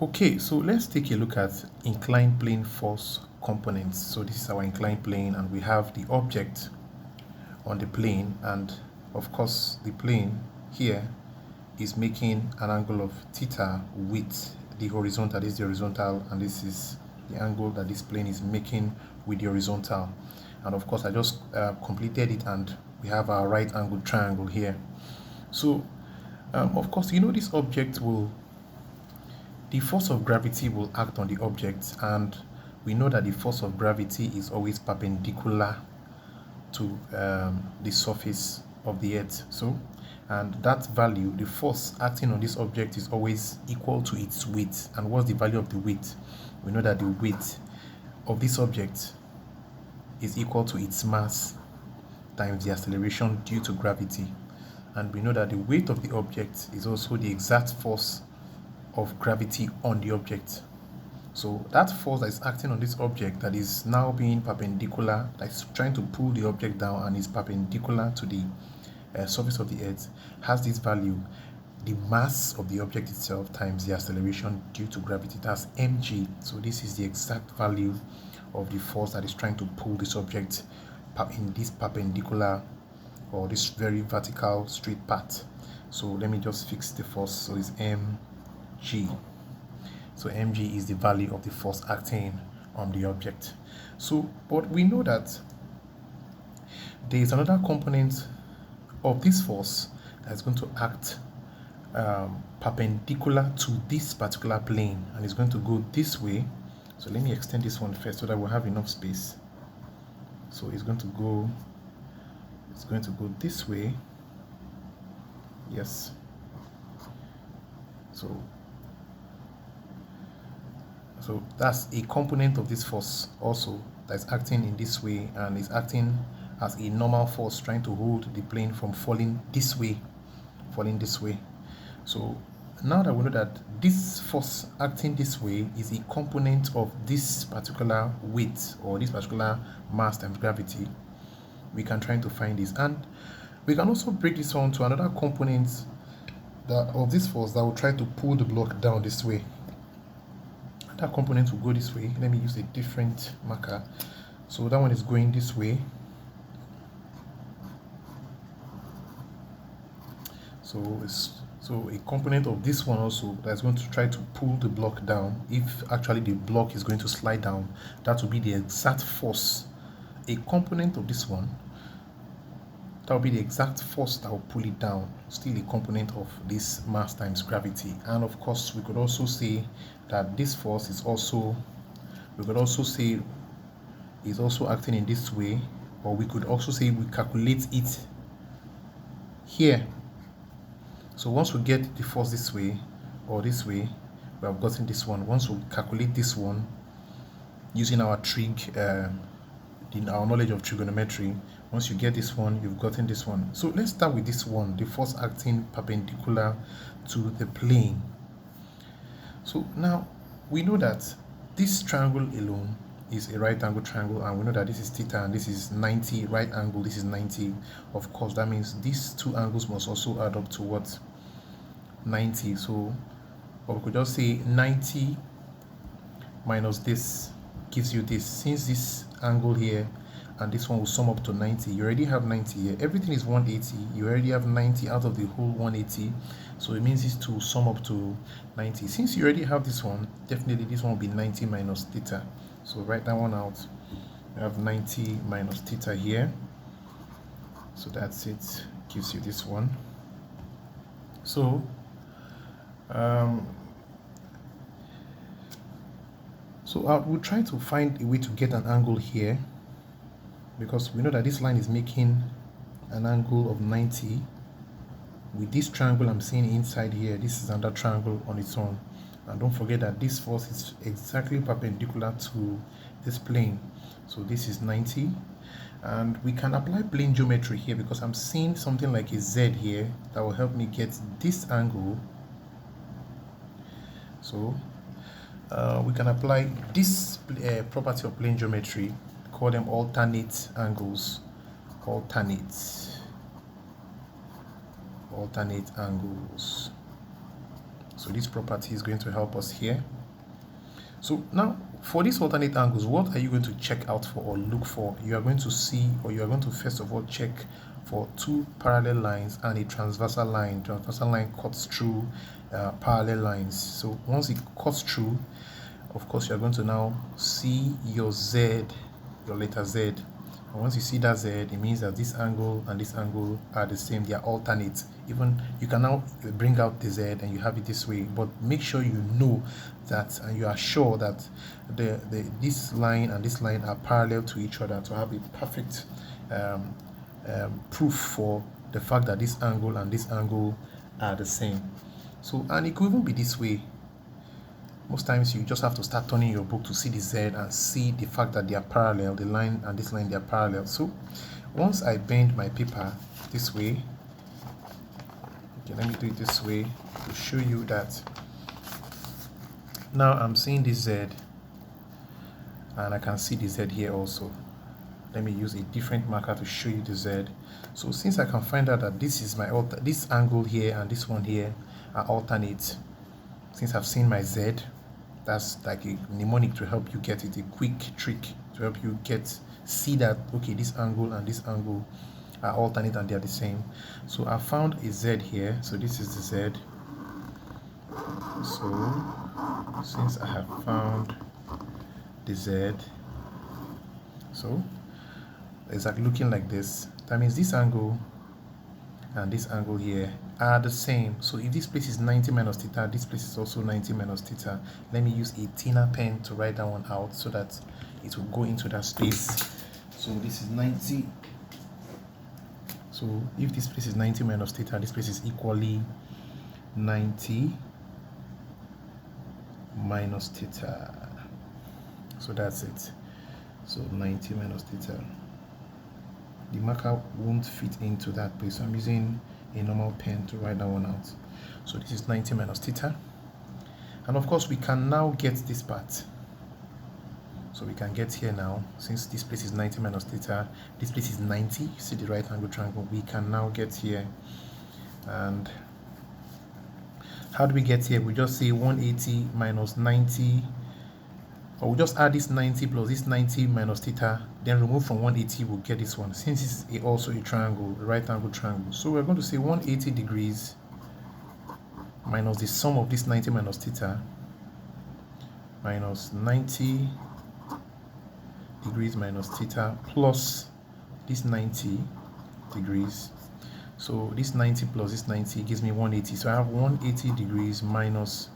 Okay, so let's take a look at inclined plane force components. So this is our inclined plane, and we have the object on the plane, and of course the plane here is making an angle of theta with the horizontal. This is the horizontal, and this is the angle that this plane is making with the horizontal. And of course I just completed it, and we have our right angle triangle here. So of course, this object the force of gravity will act on the object, and we know that the force of gravity is always perpendicular to the surface of the earth. So, and that value, the force acting on this object, is always equal to its weight. And what's the value of the weight? We know that the weight of this object is equal to its mass times the acceleration due to gravity. And we know that the weight of the object is also the exact force of gravity on the object. So that force that is acting on this object, that is now being perpendicular, that's trying to pull the object down and is perpendicular to the surface of the earth, has this value, the mass of the object itself times the acceleration due to gravity. That's mg. So this is the exact value of the force that is trying to pull this object in this perpendicular, or this very vertical straight path. So let me just fix the force. So it's mg. So mg is the value of the force acting on the object. So, but we know that there is another component of this force that's going to act perpendicular to this particular plane, and it's going to go this way. So let me extend this one first so that we'll have enough space. So it's going to go this way. Yes. So that's a component of this force also that's acting in this way, and is acting as a normal force trying to hold the plane from falling this way. So now that we know that this force acting this way is a component of this particular weight, or this particular mass times gravity, we can try to find this. And we can also break this down to another component of this force that will try to pull the block down this way. That component will go this way. Let me use a different marker. So that one is going this way. So a component of this one also that's going to try to pull the block down. If actually the block is going to slide down, that will be the exact force. A component of this one, that will be the exact force that will pull it down. Still a component of this mass times gravity. And of course, we could also say that this force is also, is also acting in this way, or we could also say we calculate it here. So once we get the force this way or this way, we have gotten this one. Once we calculate this one using our trig, in our knowledge of trigonometry, once you get this one, you've gotten this one. So let's start with this one, the force acting perpendicular to the plane. So now we know that this triangle alone is a right angle triangle, and we know that this is theta and this is 90. Right angle, this is 90. Of course, that means these two angles must also add up to what? 90. So, or we could just say 90 minus this gives you this. Since this angle here and this one will sum up to 90, you already have 90 here. Everything is 180. You already have 90 out of the whole 180. So it means these two sum up to 90. Since you already have this one, definitely this one will be 90 minus theta. So write that one out. You have 90 minus theta here. So that's it. Gives you this one. So we'll try to find a way to get an angle here, because we know that this line is making an angle of 90 with this triangle I'm seeing inside here. This is another triangle on its own, and don't forget that this force is exactly perpendicular to this plane. So this is 90, and we can apply plane geometry here, because I'm seeing something like a Z here that will help me get this angle. So we can apply this property of plane geometry, call them alternate angles. Alternate angles. So this property is going to help us here. So now for these alternate angles, what are you going to check out for or look for? You are going to see, or you are going to first of all check for two parallel lines and a transversal line. Transversal line cuts through parallel lines. So once it cuts through, of course, you are going to now see your Z, your letter Z. And once you see that Z, it means that this angle and this angle are the same. They are alternate. Even you can now bring out the Z and you have it this way. But make sure you know that, and you are sure that this line and this line are parallel to each other to have a perfect proof for the fact that this angle and this angle are the same. So, and it could even be this way. Most times you just have to start turning your book to see the Z and see the fact that they are parallel, the line and this line, they are parallel. So once I bend my paper this way, okay, let me do it this way to show you that now I'm seeing this Z and I can see the Z here also. Let me use a different marker to show you the Z. So since I can find out that this is this angle here and this one here are alternate, since I've seen my Z, that's like a mnemonic to help you get it, a quick trick to help you see that, okay, this angle and this angle are alternate and they are the same. So I found a Z here, so this is the Z. So since I have found the Z, so it's like looking like this. That means this angle and this angle here are the same. So if this place is 90 minus theta, this place is also 90 minus theta. Let me use a thinner pen to write that one out so that it will go into that space. So this is 90. So if this place is 90 minus theta, this place is equally 90 minus theta. So that's it. So 90 minus theta. The marker won't fit into that place, so I'm using a normal pen to write that one out. So this is 90 minus theta, and of course we can now get this part. So we can get here now, since this place is 90 minus theta, this place is 90, you see the right angle triangle, we can now get here. And how do we get here? We just say 180 minus 90, or we just add this 90 plus this 90 minus theta, then remove from 180, we'll get this one. Since it's also a triangle, a right angle triangle, so we're going to say 180 degrees minus the sum of this 90 minus theta minus 90 degrees minus theta plus this 90 degrees. So this 90 plus this 90 gives me 180. So I have 180 degrees minus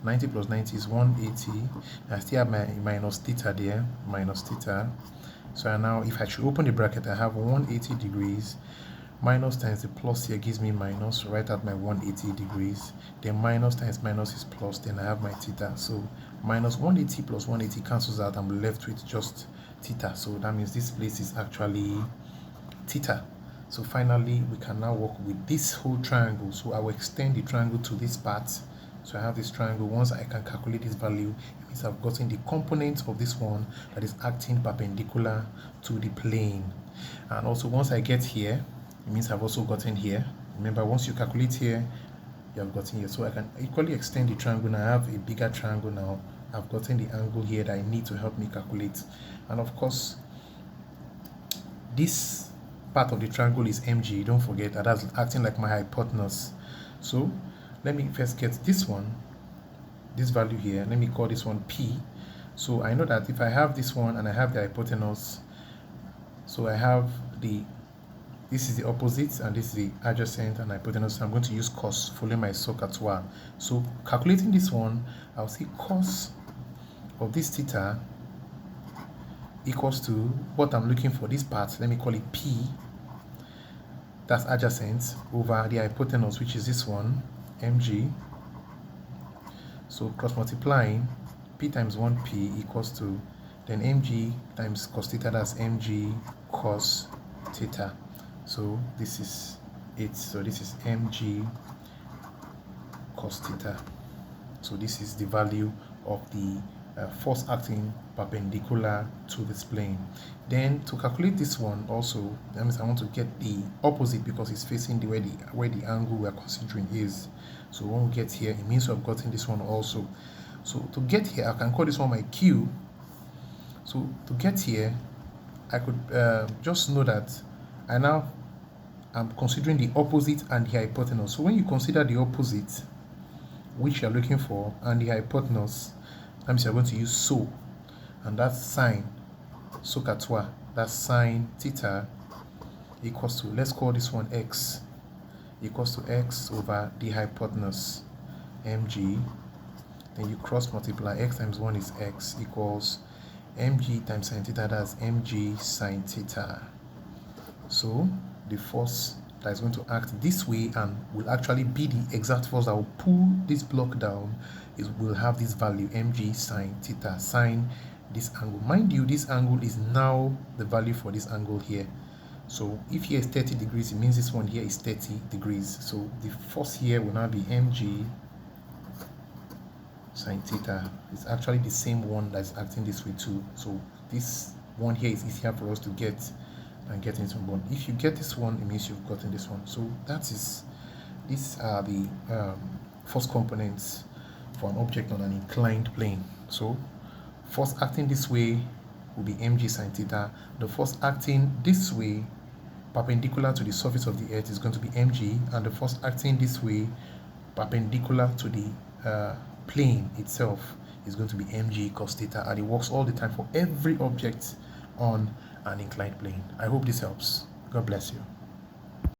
90 plus 90 is 180. I still have my minus theta there, minus theta. So now if I should open the bracket, I have 180 degrees minus times the plus here gives me minus, right at my 180 degrees. Then minus times minus is plus, then I have my theta. So minus 180 plus 180 cancels out. I'm left with just theta. So that means this place is actually theta. So finally, we can now work with this whole triangle. So I will extend the triangle to this part. So I have this triangle. Once I can calculate this value, it means I've gotten the component of this one that is acting perpendicular to the plane. And also once I get here, it means I've also gotten here. Remember, once you calculate here, you have gotten here. So I can equally extend the triangle. Now I have a bigger triangle now. I've gotten the angle here that I need to help me calculate. And of course, this part of the triangle is MG. Don't forget that that's acting like my hypotenuse. So let me first get this one, this value here. Let me call this one P. So I know that if I have this one and I have the hypotenuse, so I have this is the opposite and this is the adjacent and hypotenuse. So I'm going to use cos following my SOHCAHTOA. So calculating this one, I'll see cos of this theta equals to what I'm looking for, this part, let me call it P, that's adjacent, over the hypotenuse, which is this one, mg. So cross multiplying P times 1P equals to then mg times cos theta, that's mg cos theta. So this is it. So this is mg cos theta. So this is the value of the force acting perpendicular to this plane. Then to calculate this one also, that means I want to get the opposite because it's facing the where the angle we're considering is. So when we get here, it means we've gotten this one also. So to get here, I can call this one my Q. So to get here, I could just know that I'm considering the opposite and the hypotenuse. So when you consider the opposite, which you're looking for, and the hypotenuse, that means you're going to use so, and that's sine SOHCAHTOA, that's sine theta equals to, let's call this one x, equals to x over the hypotenuse, mg. Then you cross multiply, x times 1 is x, equals mg times sine theta, that's mg sine theta. So the force that is going to act this way and will actually be the exact force that will pull this block down will have this value, mg sine theta, sine this angle. Mind you, this angle is now the value for this angle here. So if here is 30 degrees, it means this one here is 30 degrees. So the force here will now be mg sine theta. It's actually the same one that's acting this way too. So this one here is easier for us to get and get into one. If you get this one, it means you've gotten this one. So these are the force components for an object on an inclined plane. So force acting this way will be mg sine theta. The force acting this way perpendicular to the surface of the earth is going to be mg, and the force acting this way perpendicular to the plane itself is going to be mg cos theta, and it works all the time for every object on an inclined plane. I hope this helps. God bless you.